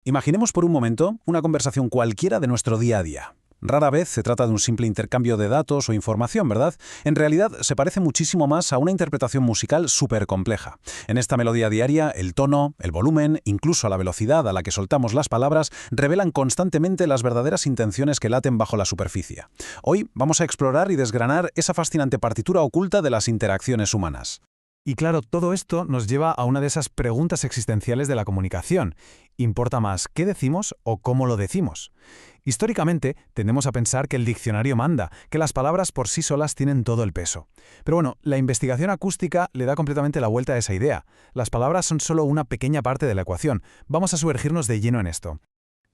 Imaginemos por un momento una conversación cualquiera de nuestro día a día. Rara vez se trata de un simple intercambio de datos o información, ¿verdad? En realidad se parece muchísimo más a una interpretación musical súper compleja. En esta melodía diaria, el tono, el volumen, incluso la velocidad a la que soltamos las palabras, revelan constantemente las verdaderas intenciones que laten bajo la superficie. Hoy vamos a explorar y desgranar esa fascinante partitura oculta de las interacciones humanas. Y claro, todo esto nos lleva a una de esas preguntas existenciales de la comunicación. ¿Importa más qué decimos o cómo lo decimos? Históricamente, tendemos a pensar que el diccionario manda, que las palabras por sí solas tienen todo el peso. Pero bueno, la investigación acústica le da completamente la vuelta a esa idea. Las palabras son solo una pequeña parte de la ecuación. Vamos a sumergirnos de lleno en esto.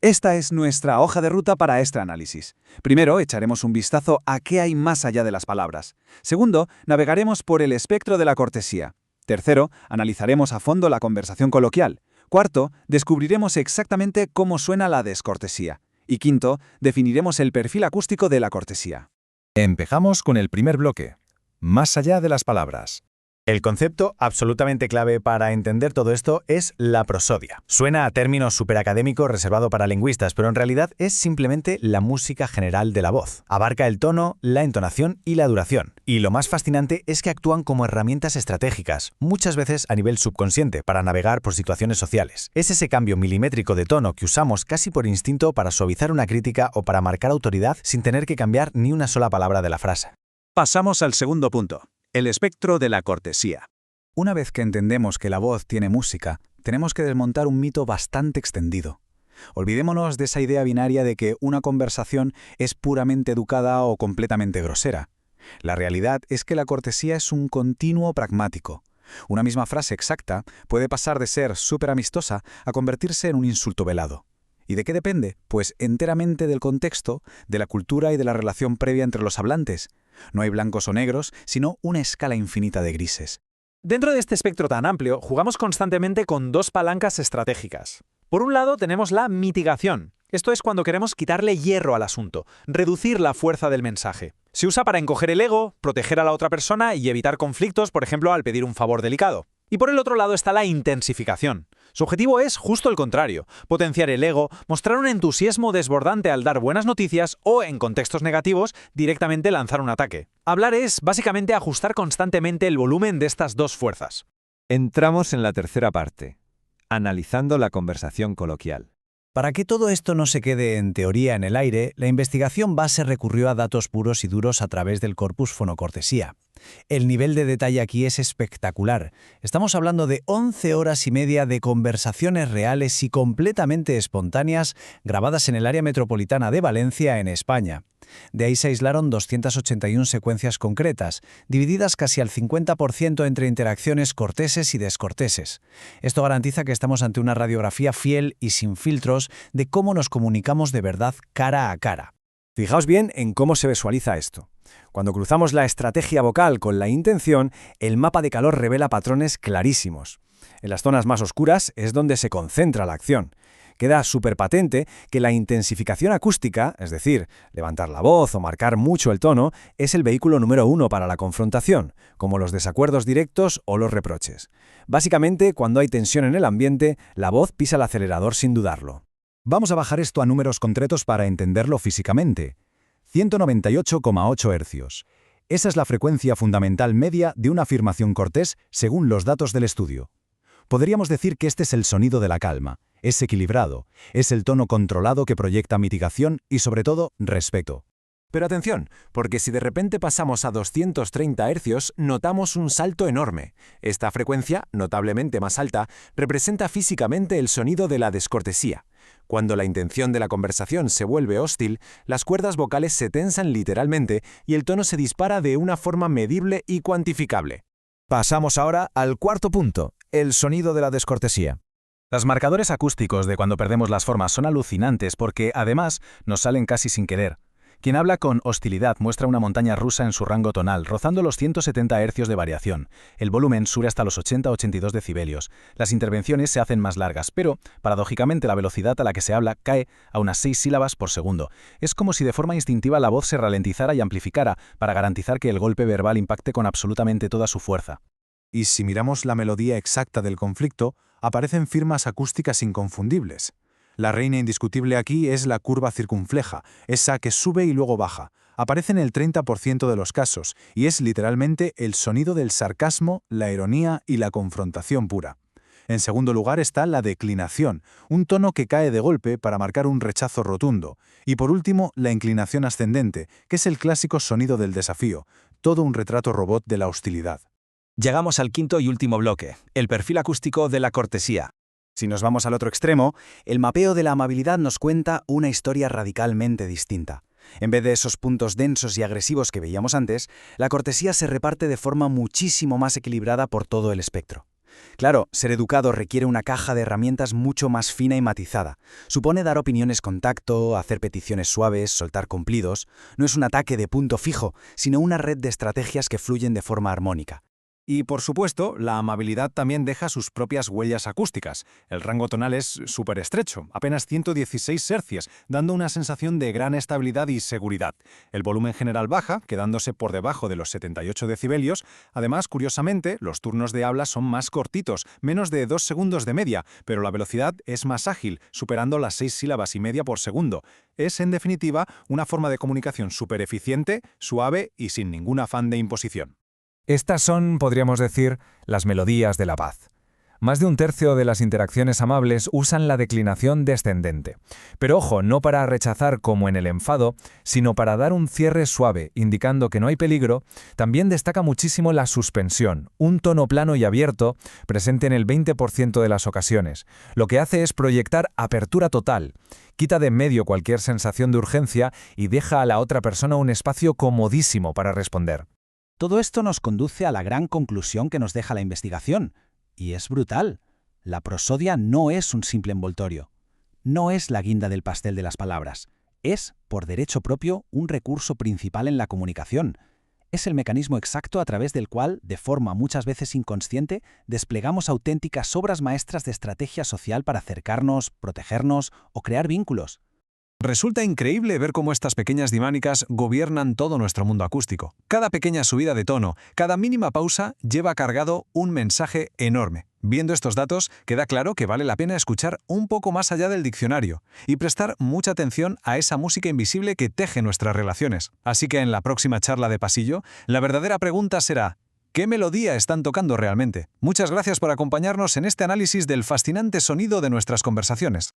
Esta es nuestra hoja de ruta para este análisis. Primero, echaremos un vistazo a qué hay más allá de las palabras. Segundo, navegaremos por el espectro de la cortesía. Tercero, analizaremos a fondo la conversación coloquial. Cuarto, descubriremos exactamente cómo suena la descortesía. Y quinto, definiremos el perfil acústico de la cortesía. Empezamos con el primer bloque. Más allá de las palabras. El concepto absolutamente clave para entender todo esto es la prosodia. Suena a término superacadémico reservado para lingüistas, pero en realidad es simplemente la música general de la voz. Abarca el tono, la entonación y la duración. Y lo más fascinante es que actúan como herramientas estratégicas, muchas veces a nivel subconsciente, para navegar por situaciones sociales. Es ese cambio milimétrico de tono que usamos casi por instinto para suavizar una crítica o para marcar autoridad sin tener que cambiar ni una sola palabra de la frase. Pasamos al segundo punto. El espectro de la cortesía. Una vez que entendemos que la voz tiene música, tenemos que desmontar un mito bastante extendido. Olvidémonos de esa idea binaria de que una conversación es puramente educada o completamente grosera. La realidad es que la cortesía es un continuo pragmático. Una misma frase exacta puede pasar de ser súper amistosa a convertirse en un insulto velado. ¿Y de qué depende? Pues enteramente del contexto, de la cultura y de la relación previa entre los hablantes. No hay blancos o negros, sino una escala infinita de grises. Dentro de este espectro tan amplio, jugamos constantemente con dos palancas estratégicas. Por un lado, tenemos la mitigación. Esto es cuando queremos quitarle hierro al asunto, reducir la fuerza del mensaje. Se usa para encoger el ego, proteger a la otra persona y evitar conflictos, por ejemplo, al pedir un favor delicado. Y por el otro lado está la intensificación. Su objetivo es justo el contrario, potenciar el ego, mostrar un entusiasmo desbordante al dar buenas noticias o, en contextos negativos, directamente lanzar un ataque. Hablar es, básicamente, ajustar constantemente el volumen de estas dos fuerzas. Entramos en la tercera parte, analizando la conversación coloquial. Para que todo esto no se quede en teoría en el aire, la investigación base recurrió a datos puros y duros a través del corpus fonocortesía. El nivel de detalle aquí es espectacular. Estamos hablando de 11 horas y media de conversaciones reales y completamente espontáneas grabadas en el área metropolitana de Valencia, en España. De ahí se aislaron 281 secuencias concretas, divididas casi al 50% entre interacciones corteses y descorteses. Esto garantiza que estamos ante una radiografía fiel y sin filtros de cómo nos comunicamos de verdad cara a cara. Fijaos bien en cómo se visualiza esto. Cuando cruzamos la estrategia vocal con la intención, el mapa de calor revela patrones clarísimos. En las zonas más oscuras es donde se concentra la acción. Queda súper patente que la intensificación acústica, es decir, levantar la voz o marcar mucho el tono, es el vehículo número 1 para la confrontación, como los desacuerdos directos o los reproches. Básicamente, cuando hay tensión en el ambiente, la voz pisa el acelerador sin dudarlo. Vamos a bajar esto a números concretos para entenderlo físicamente. 198,8 Hz. Esa es la frecuencia fundamental media de una afirmación cortés según los datos del estudio. Podríamos decir que este es el sonido de la calma, es equilibrado, es el tono controlado que proyecta mitigación y, sobre todo, respeto. Pero atención, porque si de repente pasamos a 230 Hz, notamos un salto enorme. Esta frecuencia, notablemente más alta, representa físicamente el sonido de la descortesía. Cuando la intención de la conversación se vuelve hostil, las cuerdas vocales se tensan literalmente y el tono se dispara de una forma medible y cuantificable. Pasamos ahora al cuarto punto, el sonido de la descortesía. Los marcadores acústicos de cuando perdemos las formas son alucinantes porque, además, nos salen casi sin querer. Quien habla con hostilidad muestra una montaña rusa en su rango tonal, rozando los 170 Hz de variación. El volumen sube hasta los 80-82 decibelios. Las intervenciones se hacen más largas, pero, paradójicamente, la velocidad a la que se habla cae a unas 6 sílabas por segundo. Es como si de forma instintiva la voz se ralentizara y amplificara para garantizar que el golpe verbal impacte con absolutamente toda su fuerza. Y si miramos la melodía exacta del conflicto, aparecen firmas acústicas inconfundibles. La reina indiscutible aquí es la curva circunfleja, esa que sube y luego baja. Aparece en el 30% de los casos, y es literalmente el sonido del sarcasmo, la ironía y la confrontación pura. En segundo lugar está la declinación, un tono que cae de golpe para marcar un rechazo rotundo. Y por último, la inclinación ascendente, que es el clásico sonido del desafío, todo un retrato robot de la hostilidad. Llegamos al quinto y último bloque, el perfil acústico de la cortesía. Si nos vamos al otro extremo, el mapeo de la amabilidad nos cuenta una historia radicalmente distinta. En vez de esos puntos densos y agresivos que veíamos antes, la cortesía se reparte de forma muchísimo más equilibrada por todo el espectro. Claro, ser educado requiere una caja de herramientas mucho más fina y matizada. Supone dar opiniones con tacto, hacer peticiones suaves, soltar cumplidos. No es un ataque de punto fijo, sino una red de estrategias que fluyen de forma armónica. Y, por supuesto, la amabilidad también deja sus propias huellas acústicas. El rango tonal es súper estrecho, apenas 116 Hz, dando una sensación de gran estabilidad y seguridad. El volumen general baja, quedándose por debajo de los 78 decibelios. Además, curiosamente, los turnos de habla son más cortitos, menos de 2 segundos de media, pero la velocidad es más ágil, superando las 6 sílabas y media por segundo. Es, en definitiva, una forma de comunicación súper eficiente, suave y sin ningún afán de imposición. Estas son, podríamos decir, las melodías de la paz. Más de un tercio de las interacciones amables usan la declinación descendente. Pero ojo, no para rechazar como en el enfado, sino para dar un cierre suave, indicando que no hay peligro. También destaca muchísimo la suspensión, un tono plano y abierto, presente en el 20% de las ocasiones. Lo que hace es proyectar apertura total. Quita de en medio cualquier sensación de urgencia y deja a la otra persona un espacio comodísimo para responder. Todo esto nos conduce a la gran conclusión que nos deja la investigación. Y es brutal. La prosodia no es un simple envoltorio. No es la guinda del pastel de las palabras. Es, por derecho propio, un recurso principal en la comunicación. Es el mecanismo exacto a través del cual, de forma muchas veces inconsciente, desplegamos auténticas obras maestras de estrategia social para acercarnos, protegernos o crear vínculos. Resulta increíble ver cómo estas pequeñas dinámicas gobiernan todo nuestro mundo acústico. Cada pequeña subida de tono, cada mínima pausa lleva cargado un mensaje enorme. Viendo estos datos, queda claro que vale la pena escuchar un poco más allá del diccionario y prestar mucha atención a esa música invisible que teje nuestras relaciones. Así que en la próxima charla de pasillo, la verdadera pregunta será: ¿qué melodía están tocando realmente? Muchas gracias por acompañarnos en este análisis del fascinante sonido de nuestras conversaciones.